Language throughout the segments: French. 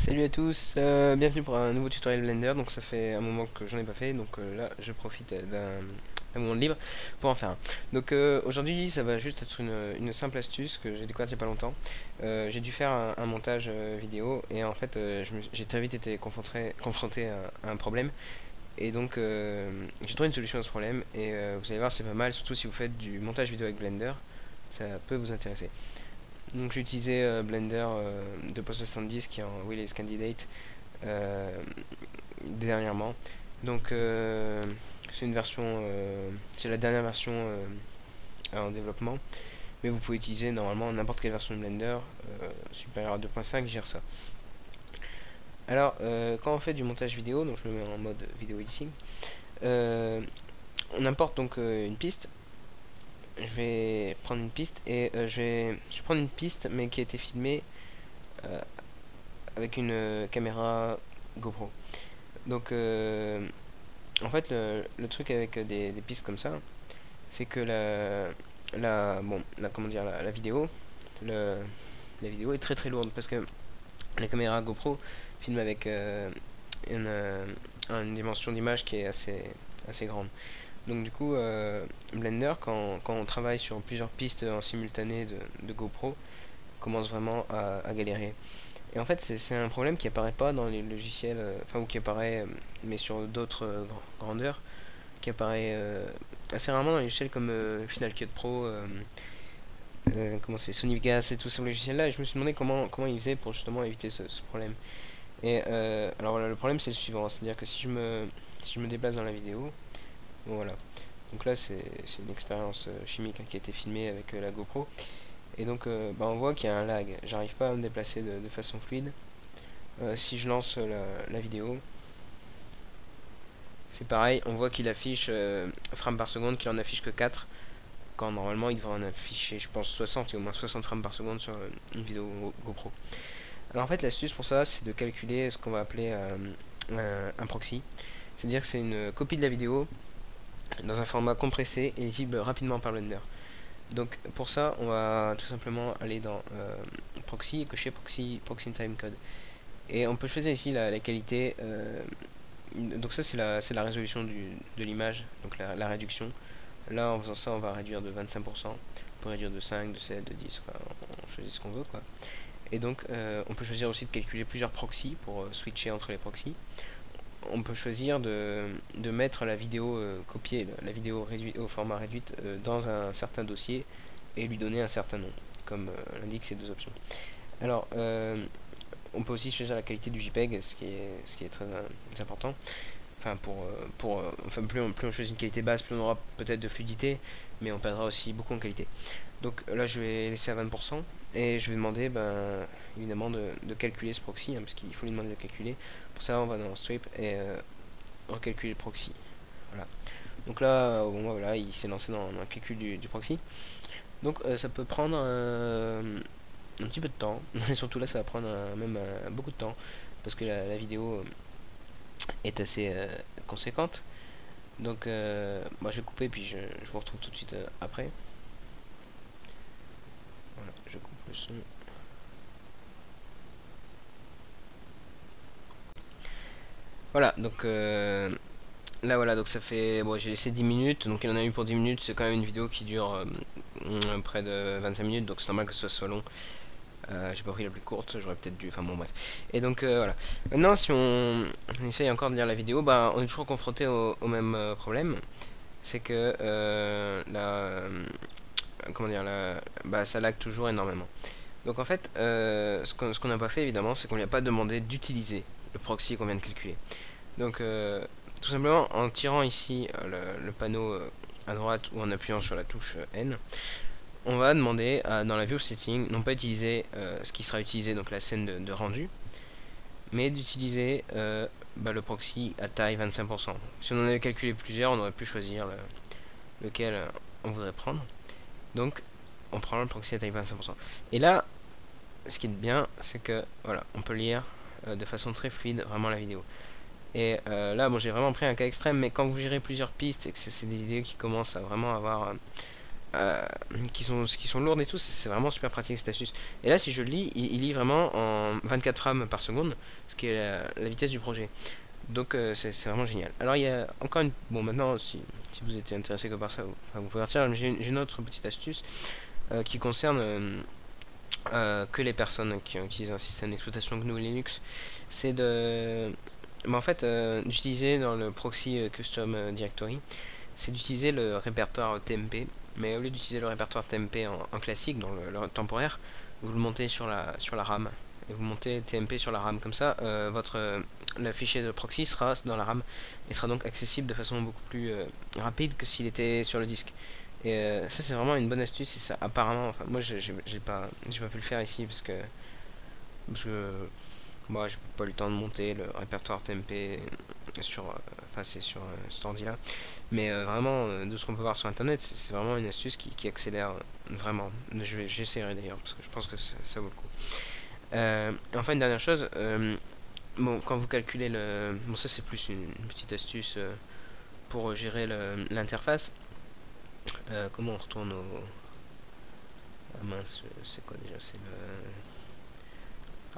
Salut à tous, bienvenue pour un nouveau tutoriel Blender. Donc ça fait un moment que j'en ai pas fait, donc là je profite d'un moment de libre pour en faire un. Donc aujourd'hui ça va juste être une simple astuce que j'ai découverte il y a pas longtemps. J'ai dû faire un montage vidéo et en fait j'ai très vite été confronté à un problème. Et donc j'ai trouvé une solution à ce problème et vous allez voir, c'est pas mal, surtout si vous faites du montage vidéo avec Blender, ça peut vous intéresser. Donc j'ai utilisé Blender 2.70 qui est en Release Candidate euh, dernièrement. Donc c'est une version, c'est la dernière version en développement, mais vous pouvez utiliser normalement n'importe quelle version de Blender supérieure à 2.5 gère ça. Alors quand on fait du montage vidéo, donc je le mets en mode vidéo editing, on importe donc une piste. Je vais prendre une piste et je vais prendre une piste mais qui a été filmée euh, avec une caméra GoPro. Donc en fait le truc avec des pistes comme ça, c'est que comment dire, la vidéo, la vidéo est très très lourde parce que les caméras GoPro filment avec une, euh, une dimension d'image qui est assez grande. Donc du coup, Blender, quand on travaille sur plusieurs pistes en simultané de GoPro, commence vraiment à galérer. Et en fait, c'est un problème qui apparaît pas dans les logiciels, enfin, ou qui apparaît, mais sur d'autres grandeurs, qui apparaît assez rarement dans les logiciels comme Final Cut Pro, comment c'est, Sony Vegas et tous ces logiciels-là. Et je me suis demandé comment ils faisaient pour justement éviter ce problème. Et alors voilà, le problème c'est le suivant, c'est-à-dire que si je me déplace dans la vidéo, bon, voilà. Donc là, c'est une expérience chimique qui a été filmée avec la GoPro. Et donc, bah, on voit qu'il y a un lag. J'arrive pas à me déplacer de façon fluide. Si je lance la vidéo, c'est pareil, on voit qu'il affiche frames par seconde, qu'il en affiche que 4, quand normalement il devrait en afficher, je pense, 60, et au moins 60 frames par seconde sur une vidéo GoPro. Alors en fait, l'astuce pour ça, c'est de calculer ce qu'on va appeler un proxy. C'est-à-dire que c'est une copie de la vidéo dans un format compressé et lisible rapidement par Blender. Donc pour ça, on va tout simplement aller dans proxy et cocher proxy time code. Et on peut choisir ici la qualité. Donc ça c'est la résolution de l'image, donc la réduction. Là en faisant ça, on va réduire de 25%. On peut réduire de 5, de 7, de 10, enfin on choisit ce qu'on veut quoi. Et donc on peut choisir aussi de calculer plusieurs proxys pour switcher entre les proxys. On peut choisir de mettre la vidéo copier la vidéo réduite au format réduite dans un certain dossier et lui donner un certain nom, comme l'indiquent ces deux options. Alors, on peut aussi choisir la qualité du JPEG, ce qui est très important. Enfin, enfin, plus on choisit une qualité basse, plus on aura peut-être de fluidité, mais on perdra aussi beaucoup en qualité. Donc là, je vais laisser à 20% et je vais demander, évidemment, de calculer ce proxy, parce qu'il faut lui demander de calculer. Pour ça, on va dans Strip et recalculer le proxy. Voilà. Donc là, bon, voilà, il s'est lancé dans le calcul du proxy. Donc ça peut prendre un petit peu de temps, et surtout là, ça va prendre même beaucoup de temps parce que la vidéo est assez conséquente. Donc, moi je vais couper puis je vous retrouve tout de suite après. Voilà, je coupe le son. Voilà, donc là voilà, donc ça fait, bon, j'ai laissé 10 minutes, donc il en a eu pour 10 minutes, c'est quand même une vidéo qui dure près de 25 minutes, donc c'est normal que ce soit long. J'ai pas pris la plus courte, j'aurais peut-être dû, enfin bon bref. Et donc voilà. Maintenant si on essaye encore de lire la vidéo, bah on est toujours confronté au même problème. C'est que comment dire, bah ça lag toujours énormément. Donc en fait, ce qu'on n'a pas fait évidemment, c'est qu'on lui a pas demandé d'utiliser le proxy qu'on vient de calculer. Donc tout simplement en tirant ici le panneau à droite ou en appuyant sur la touche N, on va demander dans la view setting non pas utiliser ce qui sera utilisé, donc la scène de rendu, mais d'utiliser le proxy à taille 25%. Si on en avait calculé plusieurs, on aurait pu choisir lequel on voudrait prendre. Donc on prend le proxy à taille 25%. Et là, ce qui est bien, c'est que voilà, on peut lire de façon très fluide vraiment la vidéo. Et là, bon, j'ai vraiment pris un cas extrême, mais quand vous gérez plusieurs pistes et que c'est des vidéos qui commencent à vraiment avoir qui sont lourdes et tout, c'est vraiment super pratique cette astuce. Et là, si je lis, il lit vraiment en 24 frames par seconde, ce qui est la vitesse du projet. Donc c'est vraiment génial. Alors il y a encore une... Bon maintenant, si vous êtes intéressé que par ça, vous pouvez partir, mais j'ai une autre petite astuce qui concerne que les personnes qui utilisent un système d'exploitation GNU Linux. C'est de... en fait, d'utiliser dans le proxy custom directory, c'est d'utiliser le répertoire TMP, mais au lieu d'utiliser le répertoire TMP en classique, dans le temporaire, vous le montez sur la RAM. Et vous montez TMP sur la RAM, comme ça, le fichier de proxy sera dans la RAM, et sera donc accessible de façon beaucoup plus rapide que s'il était sur le disque. Et ça c'est vraiment une bonne astuce, et ça apparemment, enfin moi j'ai pas pu le faire ici parce que moi j'ai pas eu le temps de monter le répertoire TMP sur enfin c'est sur cet ordi là, mais vraiment de ce qu'on peut voir sur internet, c'est vraiment une astuce qui accélère vraiment. J'essaierai d'ailleurs parce que je pense que ça vaut le coup. Enfin une dernière chose, bon quand vous calculez le, bon ça c'est plus une petite astuce pour gérer l'interface. Comment on retourne au... Ah mince, c'est quoi déjà? C'est le...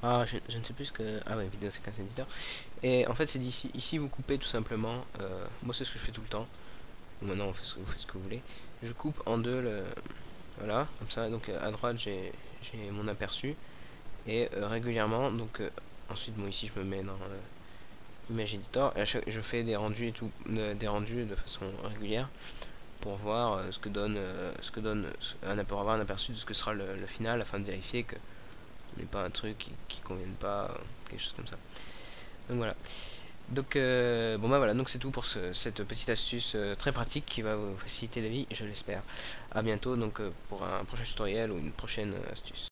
Ah, je ne sais plus ce que... Ah ouais, vidéo séquence éditeur. Et en fait, c'est d'ici. Ici, vous coupez tout simplement. Moi, c'est ce que je fais tout le temps. Maintenant, vous faites ce que vous voulez. Je coupe en deux le... Voilà, comme ça. Donc, à droite, j'ai mon aperçu. Et régulièrement, donc... ensuite, bon, ici, je me mets dans Image Editor. Et je fais des rendus et tout. Des rendus de façon régulière. Pour voir ce que donne pour avoir un aperçu de ce que sera le final, afin de vérifier que n'est pas un truc qui convienne pas, quelque chose comme ça. Donc voilà. Donc bon bah voilà, donc c'est tout pour cette petite astuce très pratique qui va vous faciliter la vie, je l'espère. À bientôt donc pour un prochain tutoriel ou une prochaine astuce.